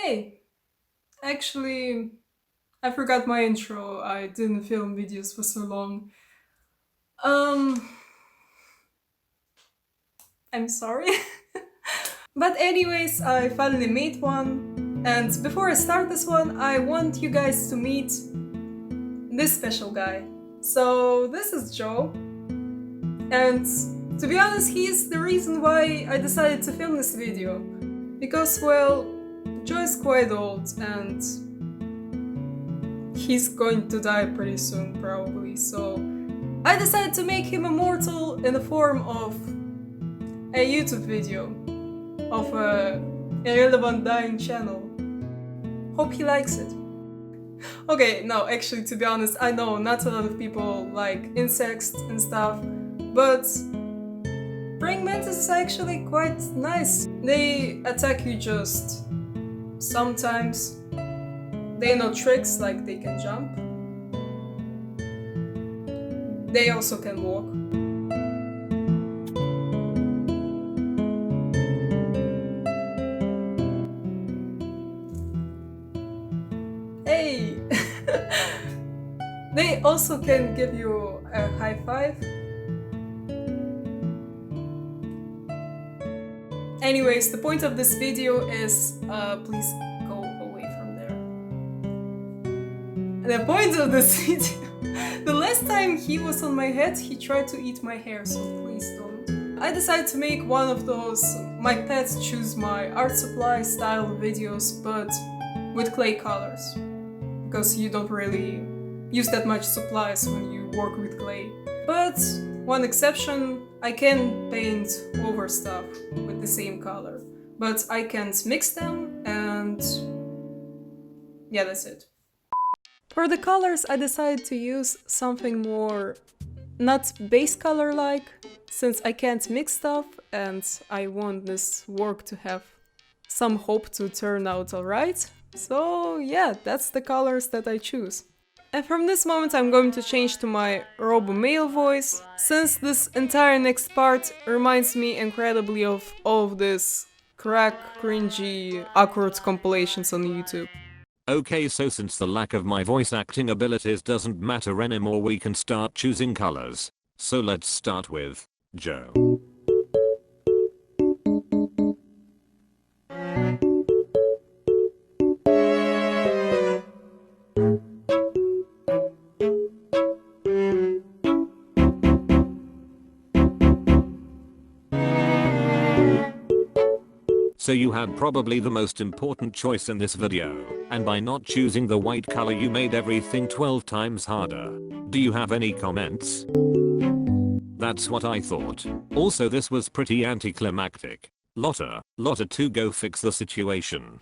Hey, actually, I forgot my intro. I didn't film videos for so long. Um, I'm sorry. But anyways, I finally made one. And before I start this one, I want you guys to meet this special guy. So, this is Joe. And to be honest, he's the reason why I decided to film this video. Because, well, Joe is quite old and he's going to die pretty soon, probably. So I decided to make him immortal in the form of a YouTube video of a irrelevant dying channel. Hope he likes it. Okay, no, actually, to be honest, I know not a lot of people like insects and stuff, but praying mantis is actually quite nice. They attack you just sometimes. They know tricks like they can jump. They also can walk. Hey! They also can give you a high five. Anyways, the point of this video is, please go away from there. The point of this video, the last time he was on my head, he tried to eat my hair, so please don't. I decided to make one of those my pets choose my art supply style videos, but with clay colors. Because you don't really use that much supplies when you work with clay. But one exception, I can paint over stuff with the same color, but I can't mix them, and yeah, that's it. For the colors, I decided to use something more not base color like, since I can't mix stuff and I want this work to have some hope to turn out alright. So yeah, that's the colors that I choose. And from this moment I'm going to change to my robo male voice, since this entire next part reminds me incredibly of all of this crack, cringy, awkward compilations on YouTube. Okay, so since the lack of my voice acting abilities doesn't matter anymore, we can start choosing colors. So let's start with Joe. So you had probably the most important choice in this video, and by not choosing the white color you made everything 12 times harder. Do you have any comments? That's what I thought. Also, this was pretty anticlimactic. Lotta 2, go fix the situation.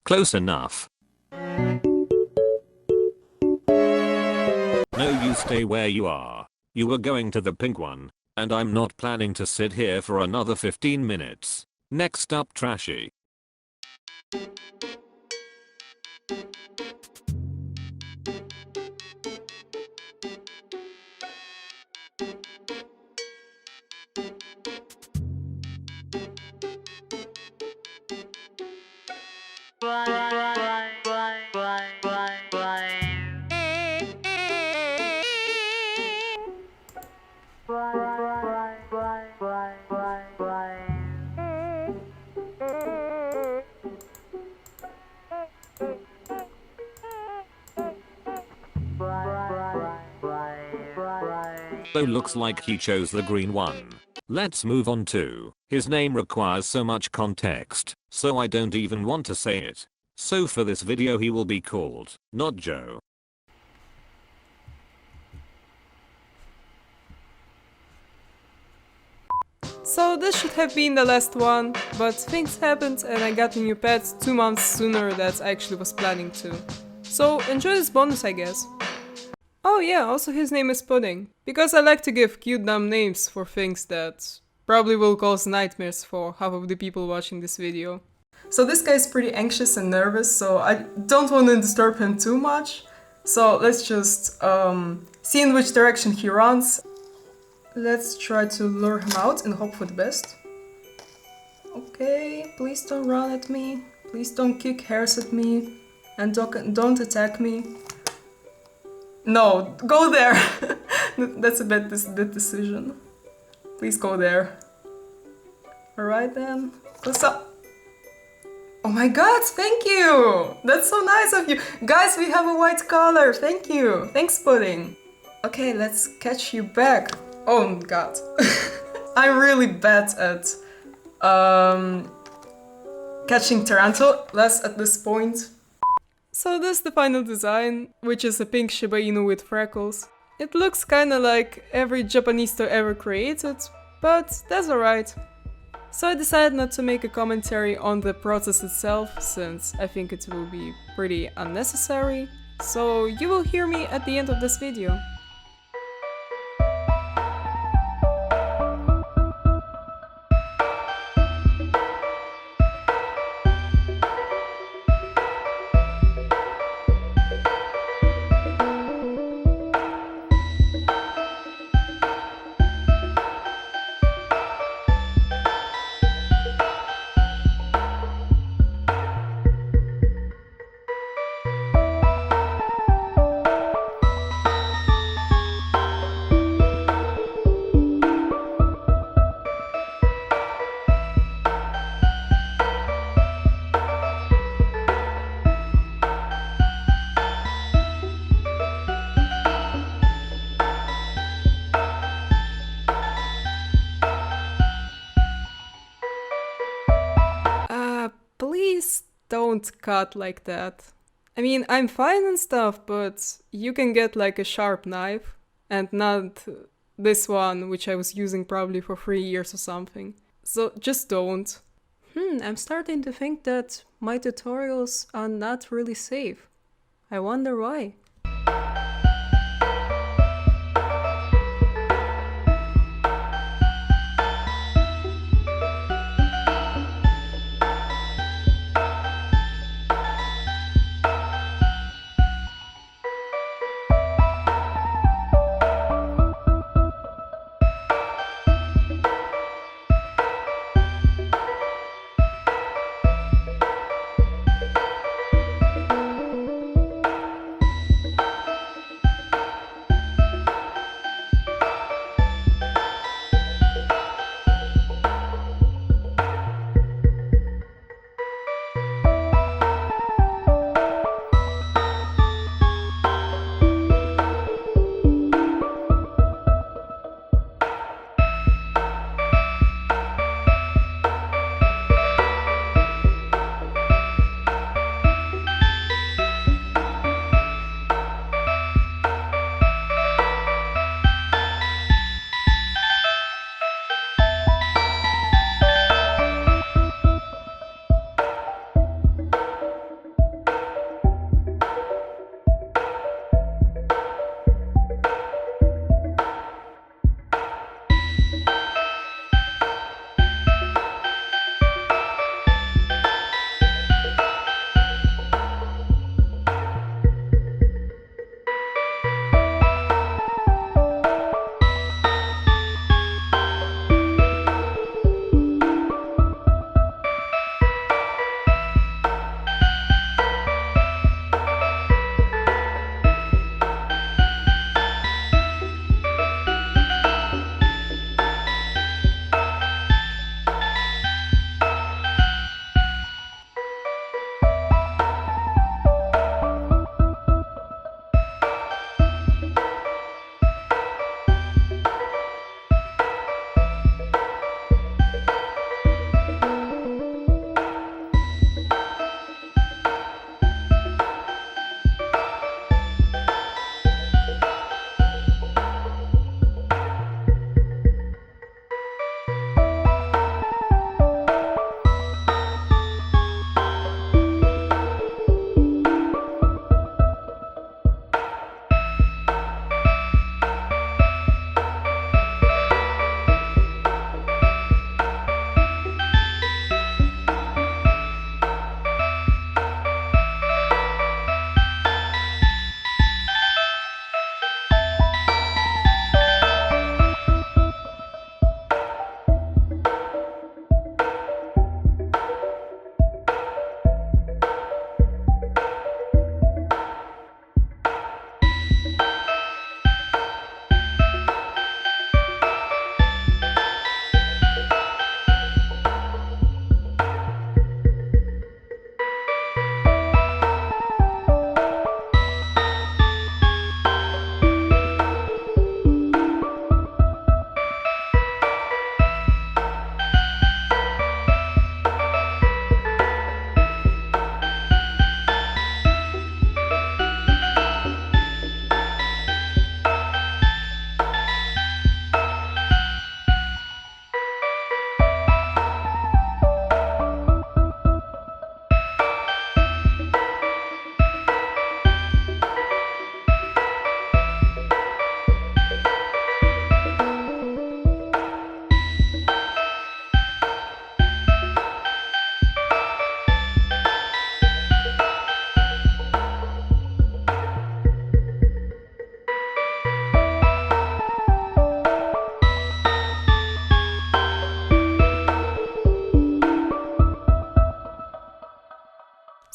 Close enough. No, you stay where you are. You were going to the pink one, and I'm not planning to sit here for another 15 minutes. Next up, Trashy. So looks like he chose the green one. Let's move on to, his name requires so much context, so I don't even want to say it. So for this video he will be called, not Joe. So this should have been the last one, but things happened and I got a new pet 2 months sooner than I actually was planning to. So enjoy this bonus, I guess. Oh yeah, also his name is Pudding. Because I like to give cute dumb names for things that probably will cause nightmares for half of the people watching this video. So this guy is pretty anxious and nervous, so I don't want to disturb him too much. So let's just see in which direction he runs. Let's try to lure him out and hope for the best. Okay, please don't run at me. Please don't kick hairs at me. And don't attack me. No, go there! That's a bad decision. Please go there. Alright then. What's up? Oh my god, thank you! That's so nice of you! Guys, we have a white collar, thank you! Thanks, Pudding! Okay, let's catch you back. Oh god. I'm really bad at catching tarantulas at this point. So this is the final design, which is a pink Shiba Inu with freckles. It looks kinda like every Japanese toy ever created, but that's alright. So I decided not to make a commentary on the process itself, since I think it will be pretty unnecessary. So you will hear me at the end of this video. Please don't cut like that. I mean, I'm fine and stuff, but you can get like a sharp knife and not this one, which I was using probably for 3 years or something. So just don't. I'm starting to think that my tutorials are not really safe. I wonder why.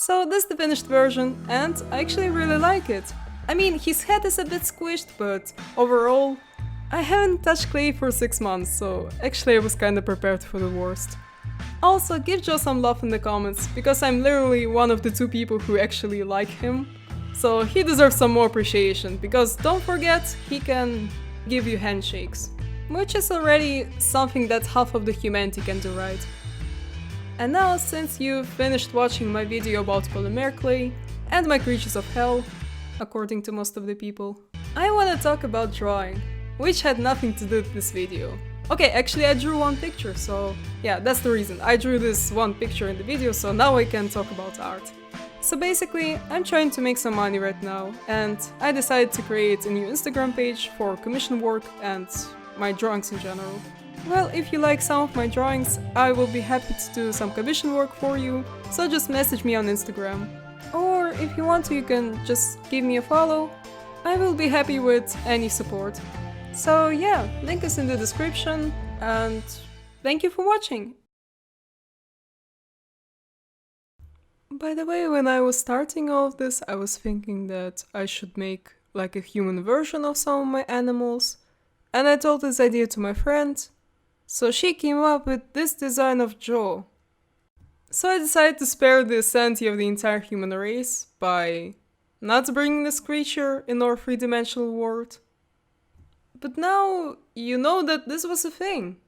So this is the finished version, and I actually really like it. I mean, his head is a bit squished, but overall, I haven't touched clay for 6 months, so actually I was kinda prepared for the worst. Also, give Joe some love in the comments, because I'm literally one of the 2 people who actually like him. So he deserves some more appreciation, because don't forget, he can give you handshakes. Which is already something that half of the humanity can do, right? And now, since you've finished watching my video about polymer clay and my creatures of hell, according to most of the people, I wanna talk about drawing, which had nothing to do with this video. Okay, actually I drew one picture, so yeah, that's the reason. I drew this one picture in the video, so now I can talk about art. So basically, I'm trying to make some money right now, and I decided to create a new Instagram page for commission work and my drawings in general. Well, if you like some of my drawings, I will be happy to do some commission work for you, so just message me on Instagram. Or if you want to, you can just give me a follow. I will be happy with any support. So yeah, link is in the description, and thank you for watching! By the way, when I was starting all of this, I was thinking that I should make like a human version of some of my animals, and I told this idea to my friend, so she came up with this design of Joe. So I decided to spare the sanity of the entire human race by not bringing this creature in our 3-dimensional world. But now you know that this was a thing.